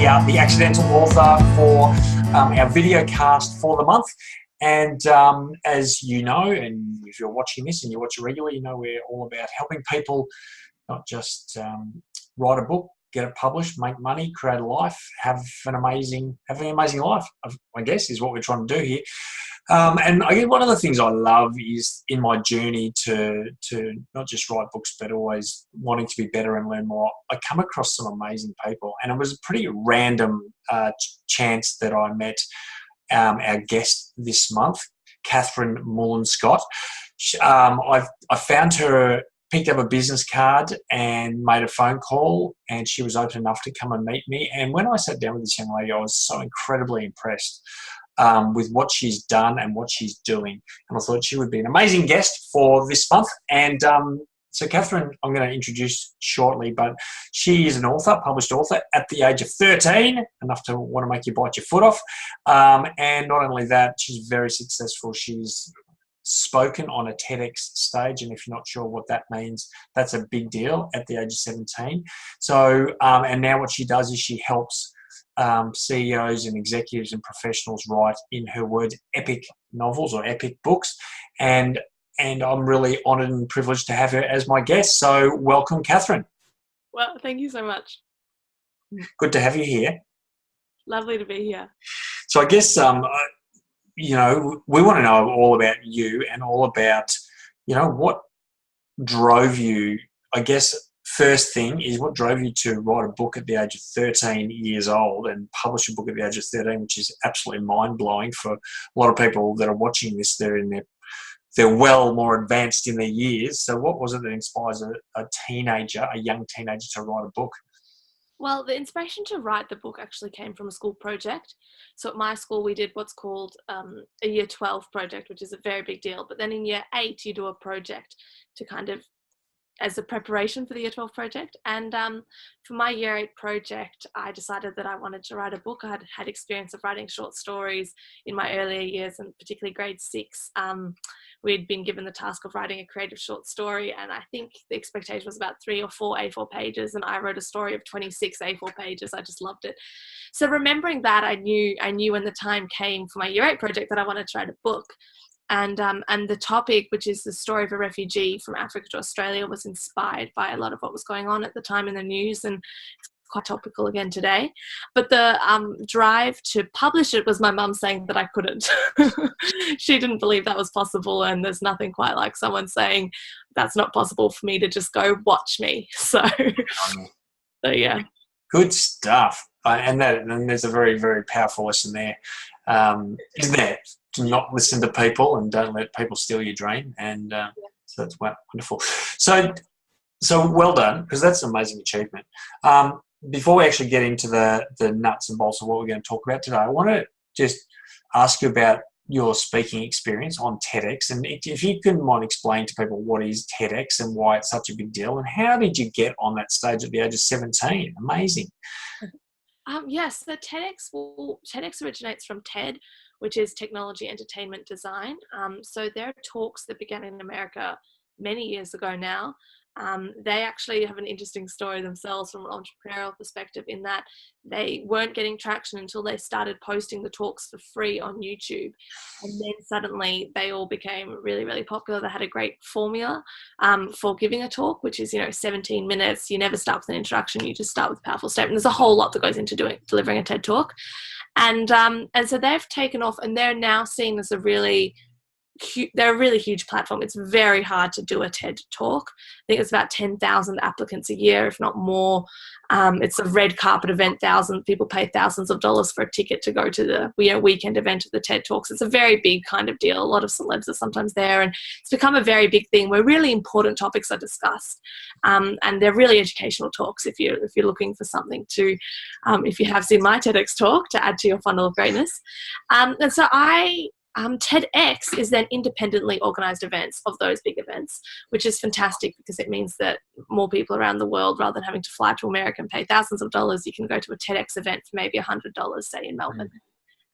the accidental author for our video cast for the month. And as you know, and if you're watching this and you watch it regularly, you know we're all about helping people not just write a book, get it published, make money, create a life, have an amazing life, I guess, is what we're trying to do here. And I guess one of the things I love is in my journey to not just write books, but always wanting to be better and learn more, I come across some amazing people. And it was a pretty random chance that I met our guest this month, Catherine Moolenschot. I found her, picked up a business card and made a phone call, and she was open enough to come and meet me. And when I sat down with this young lady, I was so incredibly impressed with what she's done and what she's doing. And I thought she would be an amazing guest for this month. And so Catherine, I'm going to introduce shortly, but she is an author, published author at the age of 13, enough to want to make you bite your foot off. And not only that, she's very successful. She's spoken on a TEDx stage, and if you're not sure what that means, that's a big deal at the age of 17. So, and now what she does is she helps CEOs and executives and professionals write, in her words, epic novels or epic books. And I'm really honoured and privileged to have her as my guest. So welcome, Catherine. Well, thank you so much. Good to have you here. Lovely to be here. So I guess, you know, we want to know all about you and all about, you know, what drove you, I guess, first thing is what drove you to write a book at the age of 13 years old and publish a book at the age of 13, which is absolutely mind-blowing for a lot of people that are watching this. They're well more advanced in their years. So what was it that inspires a young teenager to write a book? Well, the inspiration to write the book actually came from a school project. So at my school, we did what's called a Year 12 project, which is a very big deal. But then in Year 8, you do a project to kind of as a preparation for the Year 12 project. And for my Year 8 project, I decided that I wanted to write a book. I had experience of writing short stories in my earlier years, and particularly grade 6. We'd been given the task of writing a creative short story, and I think the expectation was about 3 or 4 A4 pages, and I wrote a story of 26 A4 pages. I just loved it. So remembering that, I knew when the time came for my Year 8 project that I wanted to write a book. And the topic, which is the story of a refugee from Africa to Australia, was inspired by a lot of what was going on at the time in the news, and it's quite topical again today. But the drive to publish it was my mum saying that I couldn't. She didn't believe that was possible, and there's nothing quite like someone saying that's not possible for me to just go watch me. So yeah. Good stuff. And there's a very, very powerful lesson there, isn't there? To not listen to people and don't let people steal your dream. And so that's wonderful. So well done, because that's an amazing achievement. Before we actually get into the nuts and bolts of what we're going to talk about today, I want to just ask you about your speaking experience on TEDx. And if you can mind explain to people what is TEDx and why it's such a big deal, and how did you get on that stage at the age of 17? Amazing. Yes, the TEDx originates from TED, which is Technology, Entertainment, Design. So there are talks that began in America many years ago now. They actually have an interesting story themselves from an entrepreneurial perspective, in that they weren't getting traction until they started posting the talks for free on YouTube. And then suddenly they all became really, really popular. They had a great formula for giving a talk, which is, 17 minutes. You never start with an introduction. You just start with a powerful statement. There's a whole lot that goes into delivering a TED talk. And so they've taken off, and they're now seen as they're a really huge platform. It's very hard to do a TED talk. I think it's about 10,000 applicants a year, if not more. It's a red carpet event. People pay thousands of dollars for a ticket to go to the weekend event of the TED Talks. It's a very big kind of deal. A lot of celebs are sometimes there, and it's become a very big thing where really important topics are discussed. And they're really educational talks if you're looking for something to, if you have seen my TEDx talk, to add to your funnel of greatness. And so TEDx is then independently organised events of those big events, which is fantastic because it means that more people around the world, rather than having to fly to America and pay thousands of dollars, you can go to a TEDx event for maybe $100, say in Melbourne.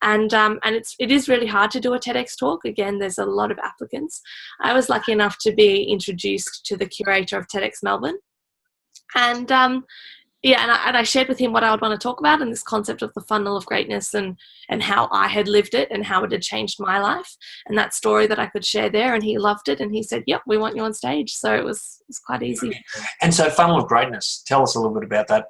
And it is really hard to do a TEDx talk. Again, there's a lot of applicants. I was lucky enough to be introduced to the curator of TEDx Melbourne, and Yeah, and I shared with him what I would want to talk about and this concept of the funnel of greatness and how I had lived it and how it had changed my life and that story that I could share there. And he loved it and he said, yep, we want you on stage. So it was quite easy. And so funnel of greatness, tell us a little bit about that.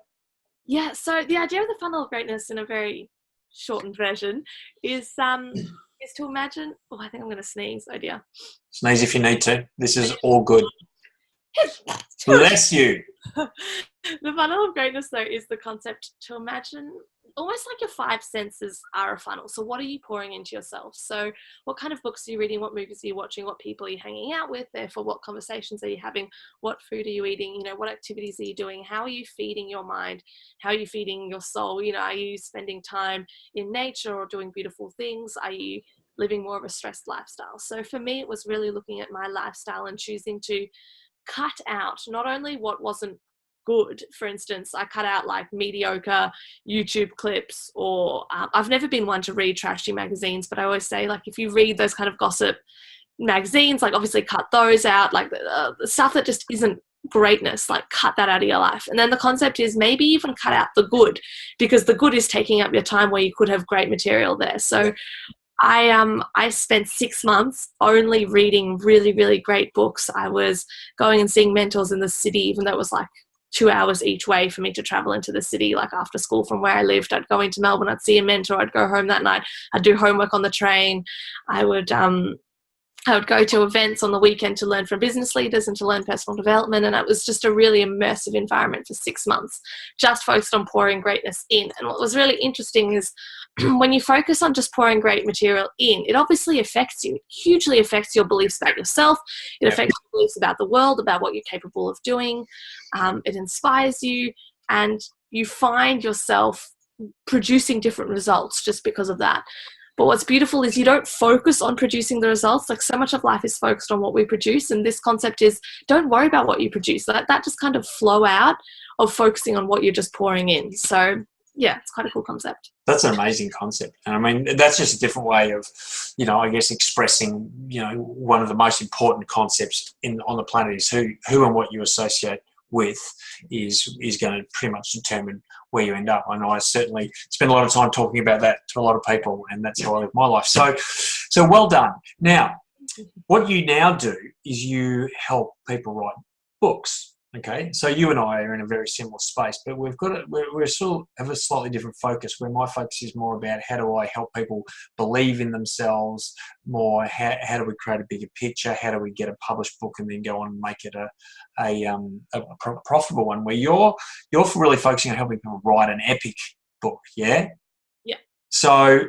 Yeah, so the idea of the funnel of greatness in a very shortened version is to imagine, oh, I think I'm going to sneeze, oh dear. Sneeze if you need to. This is all good. Bless you. The funnel of greatness, though, is the concept to imagine almost like your five senses are a funnel. So what are you pouring into yourself? So what kind of books are you reading? What movies are you watching? What people are you hanging out with? Therefore, what conversations are you having? What food are you eating? You know, what activities are you doing? How are you feeding your mind? How are you feeding your soul? You know, are you spending time in nature or doing beautiful things? Are you living more of a stressed lifestyle? So for me, it was really looking at my lifestyle and choosing to cut out not only what wasn't good. For instance, I cut out like mediocre YouTube clips, or I've never been one to read trashy magazines, but I always say, like, if you read those kind of gossip magazines, like, obviously cut those out, like the stuff that just isn't greatness, like, cut that out of your life. And then the concept is maybe even cut out the good, because the good is taking up your time where you could have great material there. So I spent 6 months only reading really, really great books. I was going and seeing mentors in the city, even though it was like 2 hours each way for me to travel into the city, like after school from where I lived. I'd go into Melbourne, I'd see a mentor, I'd go home that night, I'd do homework on the train. I would go to events on the weekend to learn from business leaders and to learn personal development. And it was just a really immersive environment for 6 months, just focused on pouring greatness in. And what was really interesting is when you focus on just pouring great material in, it obviously affects you. It hugely affects your beliefs about yourself. It affects your beliefs about the world, about what you're capable of doing. It inspires you, and you find yourself producing different results just because of that. But what's beautiful is you don't focus on producing the results. Like, so much of life is focused on what we produce. And this concept is, don't worry about what you produce. That just kind of flow out of focusing on what you're just pouring in. So yeah, it's quite a cool concept. That's an amazing concept. And I mean, that's just a different way of, you know, I guess expressing, you know, one of the most important concepts on the planet is who and what you associate with is going to pretty much determine where you end up. And I certainly spend a lot of time talking about that to a lot of people, and that's how I live my life. So well done. Now, what you now do is you help people write books. Okay, so you and I are in a very similar space, but we're still have a slightly different focus, where my focus is more about how do I help people believe in themselves more, how do we create a bigger picture, how do we get a published book and then go on and make it a profitable one, where you're really focusing on helping people write an epic book, yeah? Yeah. So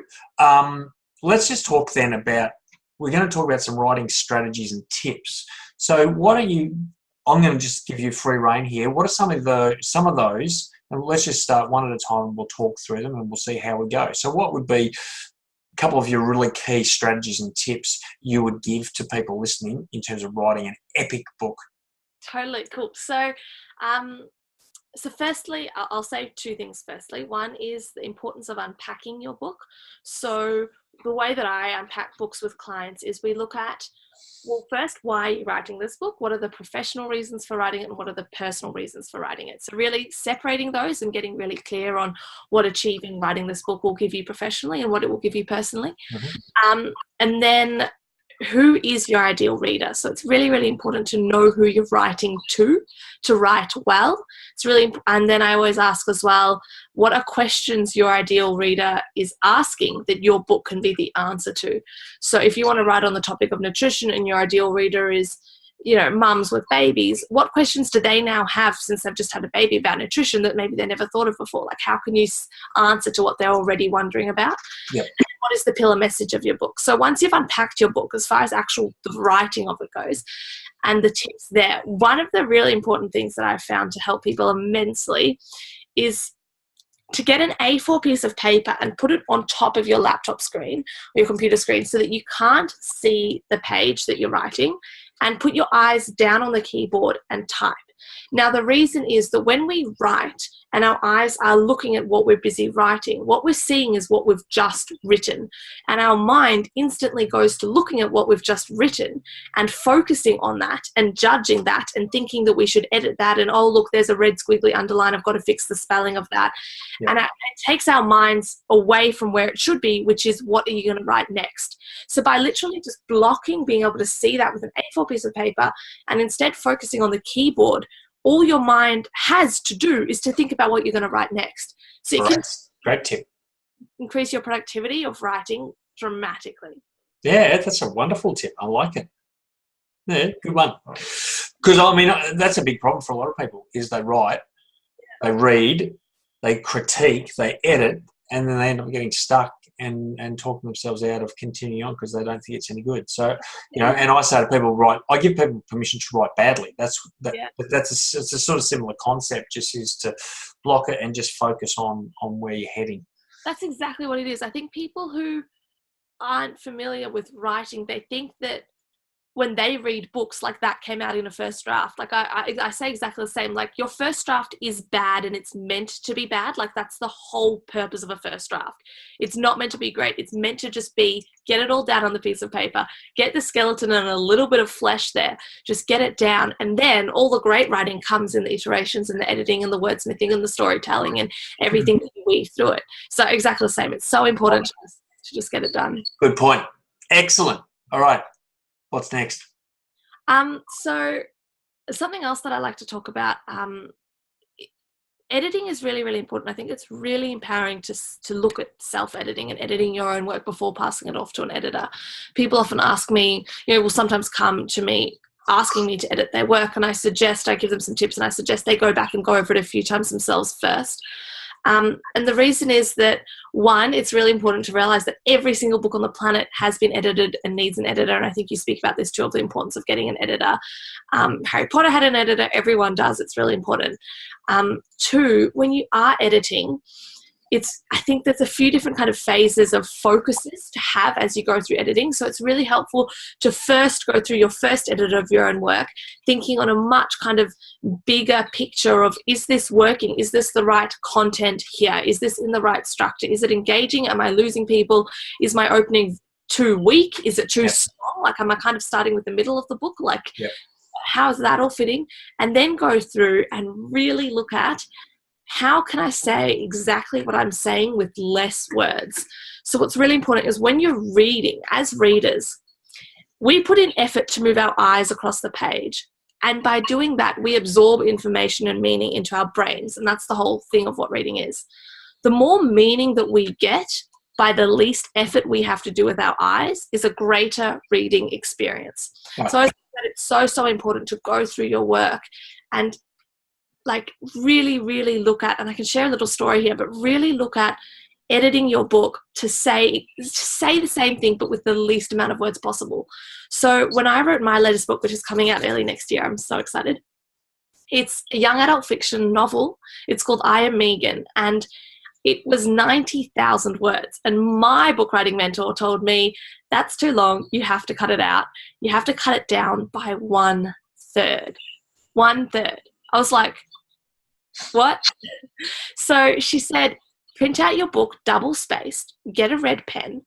let's just talk then about, we're going to talk about some writing strategies and tips. So I'm going to just give you free rein here. What are some of those? And let's just start one at a time. We'll talk through them and we'll see how we go. So what would be a couple of your really key strategies and tips you would give to people listening in terms of writing an epic book? Totally cool. So firstly, I'll say two things. Firstly, one is the importance of unpacking your book. So the way that I unpack books with clients is we look at, well, first, why are you writing this book? What are the professional reasons for writing it, and what are the personal reasons for writing it? So really separating those and getting really clear on what achieving writing this book will give you professionally and what it will give you personally. Mm-hmm. And then, who is your ideal reader? So it's really, really important to know who you're writing to write well. It's really, and then I always ask as well, what are questions your ideal reader is asking that your book can be the answer to? So if you want to write on the topic of nutrition and your ideal reader is, you know, mums with babies, what questions do they now have since they've just had a baby about nutrition that maybe they never thought of before? Like, how can you answer to what they're already wondering about? Yep. And what is the pillar message of your book? So once you've unpacked your book, as far as the writing of it goes and the tips there, one of the really important things that I've found to help people immensely is to get an A4 piece of paper and put it on top of your laptop screen or your computer screen so that you can't see the page that you're writing, and put your eyes down on the keyboard and type. Now, the reason is that when we write and our eyes are looking at what we're busy writing, what we're seeing is what we've just written. And our mind instantly goes to looking at what we've just written and focusing on that and judging that and thinking that we should edit that. And, oh, look, there's a red squiggly underline. I've got to fix the spelling of that. Yeah. And it takes our minds away from where it should be, which is what are you going to write next? So by literally just blocking, being able to see that with an A4 piece of paper and instead focusing on the keyboard, all your mind has to do is to think about what you're going to write next. So it can great tip. Increase your productivity of writing dramatically. Yeah, that's a wonderful tip. I like it. Yeah, good one. Because, I mean, that's a big problem for a lot of people is they write, they read, they critique, they edit, and then they end up getting stuck and talking themselves out of continuing on because they don't think it's any good. So, you know, and I say to people, I give people permission to write badly. It's a sort of similar concept, just is to block it and just focus on where you're heading. That's exactly what it is. I think people who aren't familiar with writing, they think that when they read books, like that came out in a first draft. Like I say exactly the same. Like your first draft is bad and it's meant to be bad. Like that's the whole purpose of a first draft. It's not meant to be great. It's meant to just be, get it all down on the piece of paper, get the skeleton and a little bit of flesh there, just get it down. And then all the great writing comes in the iterations and the editing and the wordsmithing and the storytelling and everything that you weave through it. So exactly the same. It's so important to just get it done. Good point. Excellent. All right. What's next? So something else that I like to talk about, editing is really, really important. I think it's really empowering to look at self-editing and editing your own work before passing it off to an editor. People often ask me, will sometimes come to me asking me to edit their work, and I give them some tips, and I suggest they go back and go over it a few times themselves first. And the reason is that, one, it's really important to realize that every single book on the planet has been edited and needs an editor. And I think you speak about this too, of the importance of getting an editor. Harry Potter had an editor. Everyone does. It's really important. Two, when you are editing, I think there's a few different kind of phases of focuses to have as you go through editing. So it's really helpful to first go through your first edit of your own work, thinking on a much kind of bigger picture of, is this working? Is this the right content here? Is this in the right structure? Is it engaging? Am I losing people? Is my opening too weak? Is it too strong? Like, am I kind of starting with the middle of the book? Like, how is that all fitting? And then go through and really look at, how can I say exactly what I'm saying with less words? So what's really important is when you're reading, as readers, we put in effort to move our eyes across the page. And by doing that, we absorb information and meaning into our brains. And that's the whole thing of what reading is. The more meaning that we get by the least effort we have to do with our eyes is a greater reading experience. Right. So I think that it's so important to go through your work and like really, really look at, and I can share a little story here, but really look at editing your book to say the same thing, but with the least amount of words possible. So when I wrote my latest book, which is coming out early next year, I'm so excited. It's a young adult fiction novel. It's called I Am Megan, and it was 90,000 words. And my book writing mentor told me, that's too long. You have to cut it out. You have to cut it down by 1/3. 1/3. I was like, what? So she said, print out your book double spaced, get a red pen,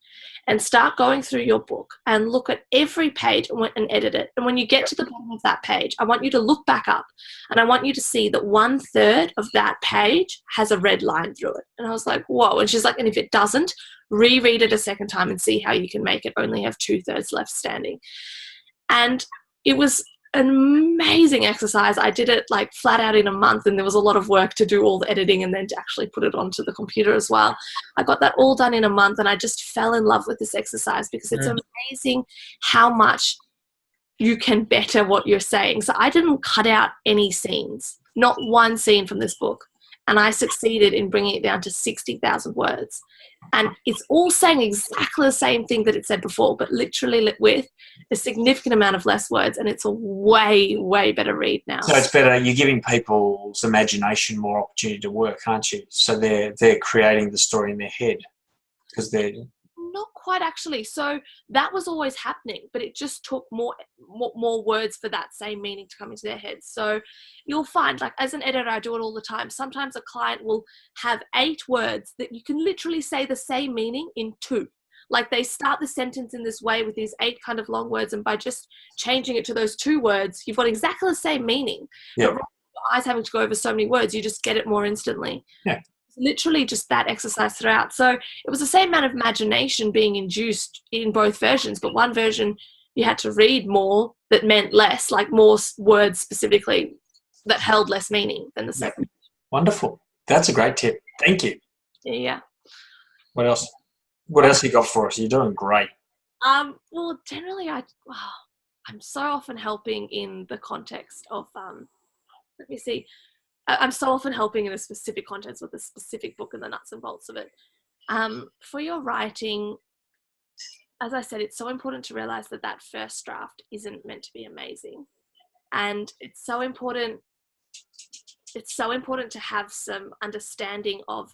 and start going through your book and look at every page and edit it. And when you get to the bottom of that page, I want you to look back up and I want you to see that 1/3 of that page has a red line through it. And I was like, whoa. And she's like, and if it doesn't, reread it a second time and see how you can make it only have 2/3 left standing. And it was an amazing exercise. I did it like flat out in a month, and there was a lot of work to do all the editing and then to actually put it onto the computer as well. I got that all done in a month, and I just fell in love with this exercise because it's amazing how much you can better what you're saying. So I didn't cut out any scenes, not one scene from this book. And I succeeded in bringing it down to 60,000 words. And it's all saying exactly the same thing that it said before, but literally with a significant amount of less words. And it's a way, way better read now. So it's better. You're giving people's imagination more opportunity to work, aren't you? So they're creating the story in their head because they're... Not quite actually. So that was always happening, but it just took more words for that same meaning to come into their heads. So you'll find, like, as an editor, I do it all the time. Sometimes a client will have 8 words that you can literally say the same meaning in 2. Like, they start the sentence in this way with these 8 kind of long words, and by just changing it to those 2 words, you've got exactly the same meaning. Yeah. But rather than your eyes having to go over so many words, you just get it more instantly. Yeah. Literally just that exercise throughout. So it was the same amount of imagination being induced in both versions, but one version you had to read more that meant less, like more words specifically that held less meaning than the second. Wonderful. That's a great tip. Thank you. Yeah. What else? What else you got for us? You're doing great. Well, generally I'm so often helping in the context of let me see. I'm so often helping in a specific context with a specific book and the nuts and bolts of it. For your writing, as I said, it's so important to realize that first draft isn't meant to be amazing. And it's so important to have some understanding of,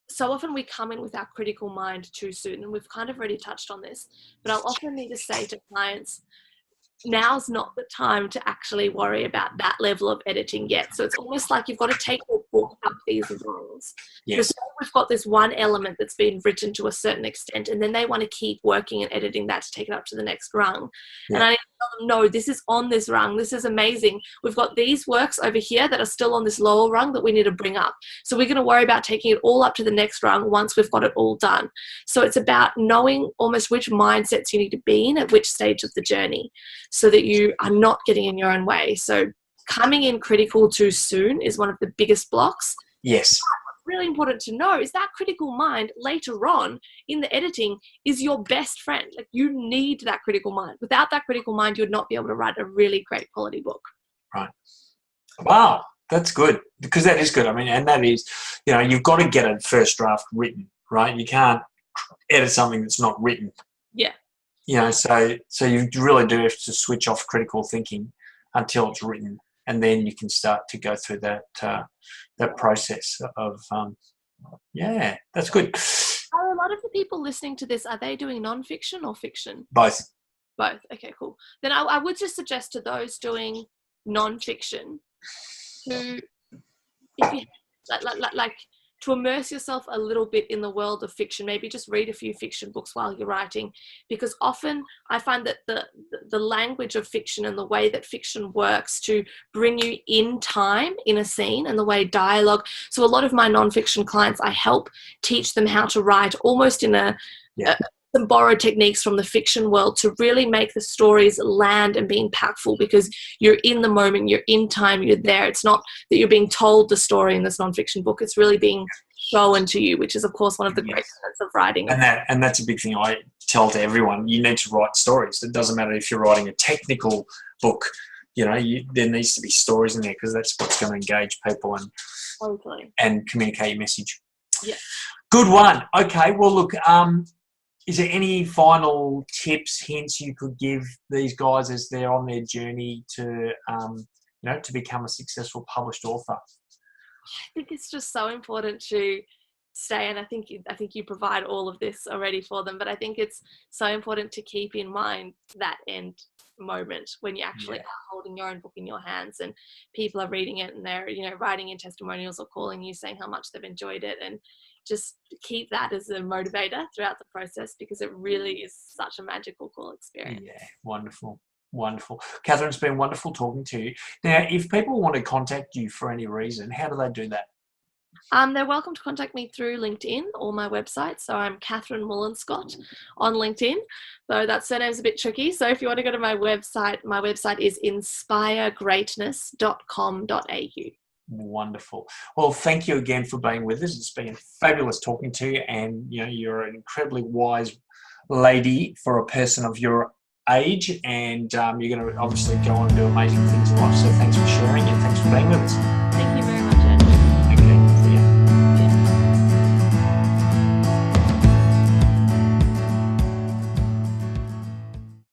so often we come in with our critical mind too soon, and we've kind of already touched on this, but I'll often need to say to clients, now's not the time to actually worry about that level of editing yet. So it's almost like you've got to take your book up these rungs. Yes. So we've got this one element that's been written to a certain extent, and then they want to keep working and editing that to take it up to the next rung. Yeah. And I need to tell them, no, this is on this rung. This is amazing. We've got these works over here that are still on this lower rung that we need to bring up. So we're going to worry about taking it all up to the next rung once we've got it all done. So it's about knowing almost which mindsets you need to be in at which stage of the journey, so that you are not getting in your own way. So coming in critical too soon is one of the biggest blocks. Yes. Really important to know is that critical mind later on in the editing is your best friend. Like, you need that critical mind. Without that critical mind, you would not be able to write a really great quality book. Right. Wow, that's good, because that is good. I mean, and that is, you've got to get a first draft written, right? You can't edit something that's not written. Yeah. So you really do have to switch off critical thinking until it's written, and then you can start to go through that process of, that's good. Are a lot of the people listening to this, are they doing non-fiction or fiction? Both. Both. Okay, cool. Then I would just suggest to those doing non-fiction to, if you like to immerse yourself a little bit in the world of fiction. Maybe just read a few fiction books while you're writing, because often I find that the language of fiction and the way that fiction works to bring you in time in a scene, and the way dialogue. So a lot of my non-fiction clients, I help teach them how to write almost in some borrowed techniques from the fiction world to really make the stories land and be impactful, because you're in the moment, you're in time, you're there. It's not that you're being told the story in this non-fiction book, it's really being shown to you, which is of course one of the great tenets of writing. And that's a big thing I tell to everyone. You need to write stories. It doesn't matter if you're writing a technical book, there needs to be stories in there, because that's what's going to engage people and communicate your message. Yeah. Good one. Okay, well look, is there any final tips, hints you could give these guys as they're on their journey to, to become a successful published author? I think it's just so important to stay, and I think you provide all of this already for them, but I think it's so important to keep in mind that end moment when you actually are holding your own book in your hands and people are reading it and they're, writing in testimonials or calling you saying how much they've enjoyed it, and just keep that as a motivator throughout the process, because it really is such a magical, cool experience. Yeah, wonderful. Wonderful. Catherine, it's been wonderful talking to you. Now, if people want to contact you for any reason, how do they do that? They're welcome to contact me through LinkedIn or my website. So I'm Catherine Moolenschot on LinkedIn, though that surname's a bit tricky. So if you want to go to my website is inspiregreatness.com.au. Wonderful. Well, thank you again for being with us. It's been fabulous talking to you, and you're an incredibly wise lady for a person of your age, and you're going to obviously go on and do amazing things in life. So thanks for sharing, and thanks for being with us.